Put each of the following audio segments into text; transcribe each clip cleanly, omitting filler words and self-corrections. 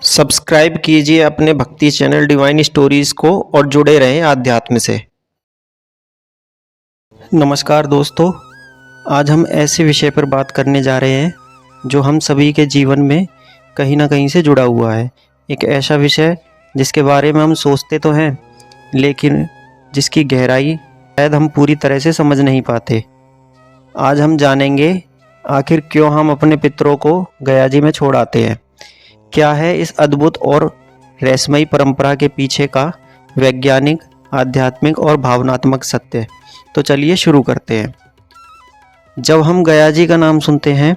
Subscribe कीजिए अपने भक्ति चैनल डिवाइन स्टोरीज को और जुड़े रहें आध्यात्म से। नमस्कार दोस्तों, आज हम ऐसे विषय पर बात करने जा रहे हैं जो हम सभी के जीवन में कहीं ना कहीं से जुड़ा हुआ है। एक ऐसा विषय जिसके बारे में हम सोचते तो हैं लेकिन जिसकी गहराई शायद हम पूरी तरह से समझ नहीं पाते। आज हम जानेंगे आखिर क्यों हम अपने पितरों को गया जी में छोड़ आते हैं। क्या है इस अद्भुत और रहस्यमयी परंपरा के पीछे का वैज्ञानिक, आध्यात्मिक और भावनात्मक सत्य। तो चलिए शुरू करते हैं। जब हम गया जी का नाम सुनते हैं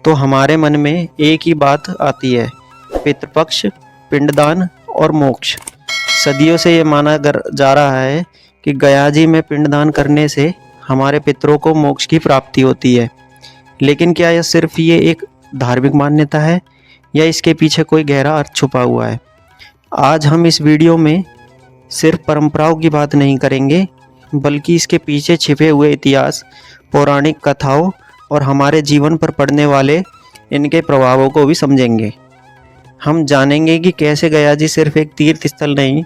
तो हमारे मन में एक ही बात आती है, पितृपक्ष, पिंडदान और मोक्ष। सदियों से ये माना जा रहा है कि गया जी में पिंडदान करने से हमारे पितरों को मोक्ष की प्राप्ति होती है। लेकिन क्या यह सिर्फ ये एक धार्मिक मान्यता है या इसके पीछे कोई गहरा अर्थ छुपा हुआ है? आज हम इस वीडियो में सिर्फ परंपराओं की बात नहीं करेंगे बल्कि इसके पीछे छिपे हुए इतिहास, पौराणिक कथाओं और हमारे जीवन पर पड़ने वाले इनके प्रभावों को भी समझेंगे। हम जानेंगे कि कैसे गया जी सिर्फ एक तीर्थ स्थल नहीं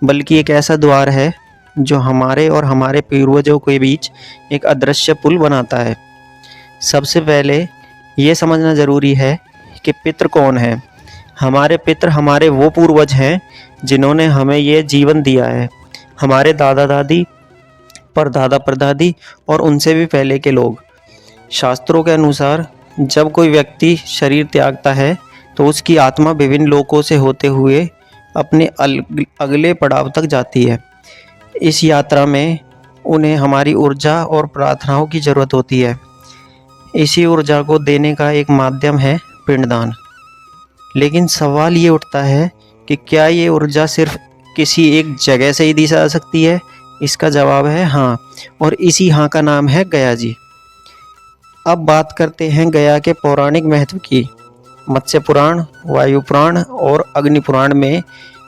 बल्कि एक ऐसा द्वार है जो हमारे और हमारे पूर्वजों के बीच एक अदृश्य पुल बनाता है। सबसे पहले ये समझना ज़रूरी है कि पितृ कौन है। हमारे पितृ हमारे वो पूर्वज हैं जिन्होंने हमें ये जीवन दिया है। हमारे दादा दादी, परदादा परदादी और उनसे भी पहले के लोग। शास्त्रों के अनुसार जब कोई व्यक्ति शरीर त्यागता है तो उसकी आत्मा विभिन्न लोकों से होते हुए अपने अगले पड़ाव तक जाती है। इस यात्रा में उन्हें हमारी ऊर्जा और प्रार्थनाओं की ज़रूरत होती है। इसी ऊर्जा को देने का एक माध्यम है पिंडदान। लेकिन सवाल ये उठता है कि क्या ये ऊर्जा सिर्फ किसी एक जगह से ही दी जा सकती है? इसका जवाब है हाँ, और इसी हाँ का नाम है गया जी। अब बात करते हैं गया के पौराणिक महत्व की। मत्स्य पुराण, वायु पुराण और अग्नि पुराण में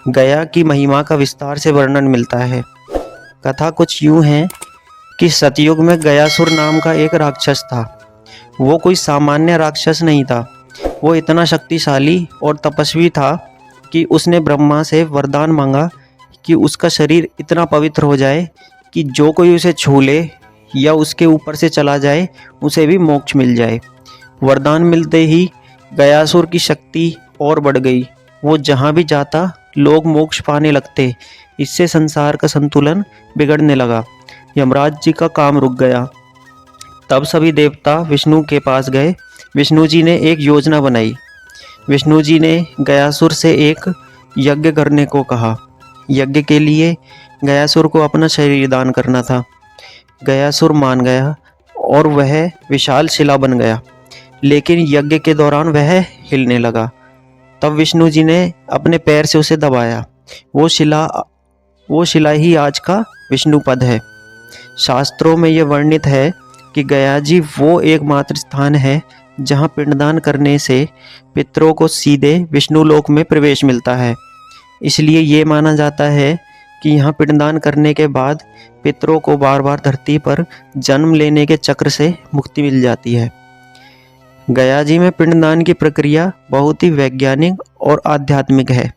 गया की महिमा का विस्तार से वर्णन मिलता है। कथा कुछ यूँ है कि सतयुग में गयासुर नाम का एक राक्षस था। वो कोई सामान्य राक्षस नहीं था। वो इतना शक्तिशाली और तपस्वी था कि उसने ब्रह्मा से वरदान मांगा कि उसका शरीर इतना पवित्र हो जाए कि जो कोई उसे छू ले या उसके ऊपर से चला जाए उसे भी मोक्ष मिल जाए। वरदान मिलते ही गयासुर की शक्ति और बढ़ गई। वो जहाँ भी जाता लोग मोक्ष पाने लगते। इससे संसार का संतुलन बिगड़ने लगा। यमराज जी का काम रुक गया। तब सभी देवता विष्णु के पास गए। विष्णु जी ने एक योजना बनाई। विष्णु जी ने गयासुर से एक यज्ञ करने को कहा। यज्ञ के लिए गयासुर को अपना शरीर दान करना था। गयासुर मान गया और वह विशाल शिला बन गया। लेकिन यज्ञ के दौरान वह हिलने लगा। तब विष्णु जी ने अपने पैर से उसे दबाया। वो शिला ही आज का विष्णुपद है। शास्त्रों में यह वर्णित है कि गया जी वो एकमात्र स्थान है जहाँ पिंडदान करने से पितरों को सीधे विष्णु लोक में प्रवेश मिलता है। इसलिए ये माना जाता है कि यहाँ पिंडदान करने के बाद पितरों को बार बार धरती पर जन्म लेने के चक्र से मुक्ति मिल जाती है। गया जी में पिंडदान की प्रक्रिया बहुत ही वैज्ञानिक और आध्यात्मिक है।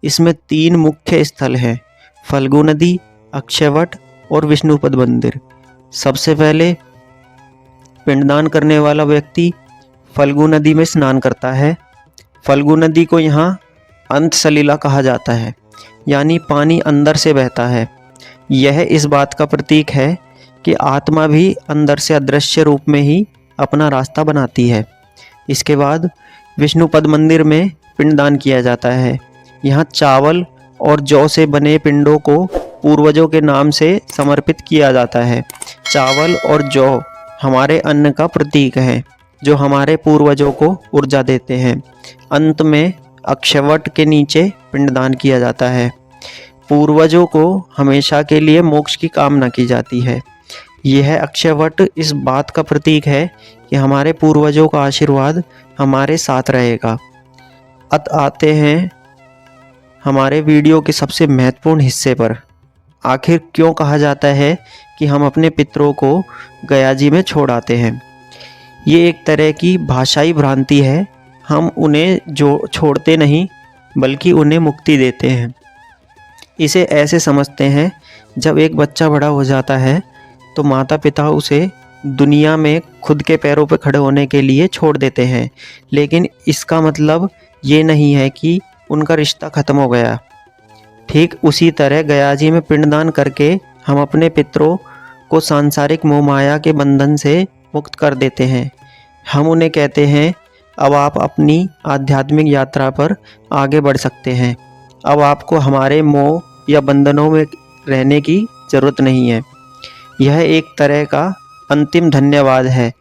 इसमें 3 मुख्य स्थल हैं, फल्गु नदी, अक्षयवट और विष्णुपद मंदिर। सबसे पहले पिंडदान करने वाला व्यक्ति फल्गु नदी में स्नान करता है। फल्गु नदी को यहाँ अंतसलिला कहा जाता है, यानी पानी अंदर से बहता है। यह इस बात का प्रतीक है कि आत्मा भी अंदर से अदृश्य रूप में ही अपना रास्ता बनाती है। इसके बाद विष्णुपद मंदिर में पिंडदान किया जाता है। यहाँ चावल और जौ से बने पिंडों को पूर्वजों के नाम से समर्पित किया जाता है। चावल और जौ हमारे अन्न का प्रतीक है जो हमारे पूर्वजों को ऊर्जा देते हैं। अंत में अक्षयवट के नीचे पिंडदान किया जाता है। पूर्वजों को हमेशा के लिए मोक्ष की कामना की जाती है। यह अक्षयवट इस बात का प्रतीक है कि हमारे पूर्वजों का आशीर्वाद हमारे साथ रहेगा। आते हैं हमारे वीडियो के सबसे महत्वपूर्ण हिस्से पर। आखिर क्यों कहा जाता है कि हम अपने पितरों को गया जी में छोड़ आते हैं? ये एक तरह की भाषाई भ्रांति है। हम उन्हें जो छोड़ते नहीं बल्कि उन्हें मुक्ति देते हैं। इसे ऐसे समझते हैं, जब एक बच्चा बड़ा हो जाता है तो माता पिता उसे दुनिया में खुद के पैरों पर खड़े होने के लिए छोड़ देते हैं, लेकिन इसका मतलब ये नहीं है कि उनका रिश्ता ख़त्म हो गया। ठीक उसी तरह गयाजी में पिंडदान करके हम अपने पितरों को सांसारिक मोह माया के बंधन से मुक्त कर देते हैं। हम उन्हें कहते हैं, अब आप अपनी आध्यात्मिक यात्रा पर आगे बढ़ सकते हैं। अब आपको हमारे मोह या बंधनों में रहने की ज़रूरत नहीं है। यह एक तरह का अंतिम धन्यवाद है,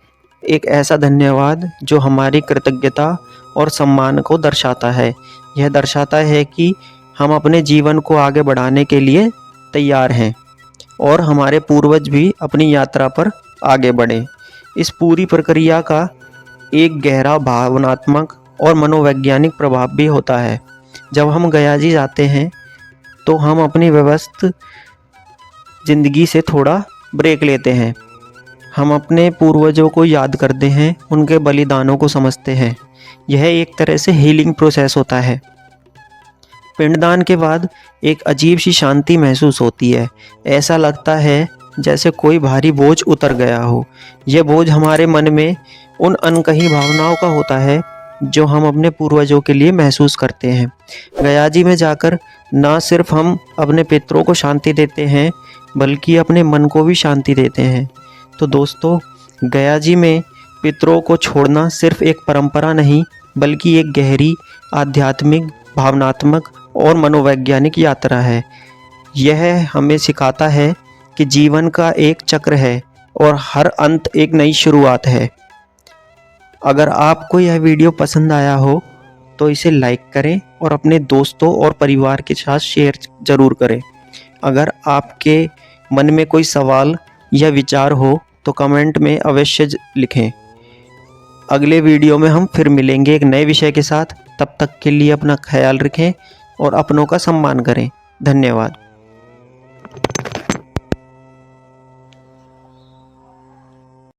एक ऐसा धन्यवाद जो हमारी कृतज्ञता और सम्मान को दर्शाता है। यह दर्शाता है कि हम अपने जीवन को आगे बढ़ाने के लिए तैयार हैं और हमारे पूर्वज भी अपनी यात्रा पर आगे बढ़े। इस पूरी प्रक्रिया का एक गहरा भावनात्मक और मनोवैज्ञानिक प्रभाव भी होता है। जब हम गयाजी जाते हैं तो हम अपनी व्यस्त जिंदगी से थोड़ा ब्रेक लेते हैं। हम अपने पूर्वजों को याद करते हैं, उनके बलिदानों को समझते हैं। यह एक तरह से हीलिंग प्रोसेस होता है। पिंडदान के बाद एक अजीब सी शांति महसूस होती है। ऐसा लगता है जैसे कोई भारी बोझ उतर गया हो। यह बोझ हमारे मन में उन अनकही भावनाओं का होता है जो हम अपने पूर्वजों के लिए महसूस करते हैं। गयाजी में जाकर ना सिर्फ हम अपने पितरों को शांति देते हैं, बल्कि अपने मन को भी शांति देते हैं। तो दोस्तों, गयाजी में पितरों को छोड़ना सिर्फ एक परंपरा नहीं, बल्कि एक गहरी आध्यात्मिक, भावनात्मक और मनोवैज्ञानिक यात्रा है। यह हमें सिखाता है कि जीवन का एक चक्र है और हर अंत एक नई शुरुआत है। अगर आपको यह वीडियो पसंद आया हो तो इसे लाइक करें और अपने दोस्तों और परिवार के साथ शेयर ज़रूर करें। अगर आपके मन में कोई सवाल या विचार हो तो कमेंट में अवश्य लिखें। अगले वीडियो में हम फिर मिलेंगे एक नए विषय के साथ। तब तक के लिए अपना ख्याल रखें और अपनों का सम्मान करें। धन्यवाद।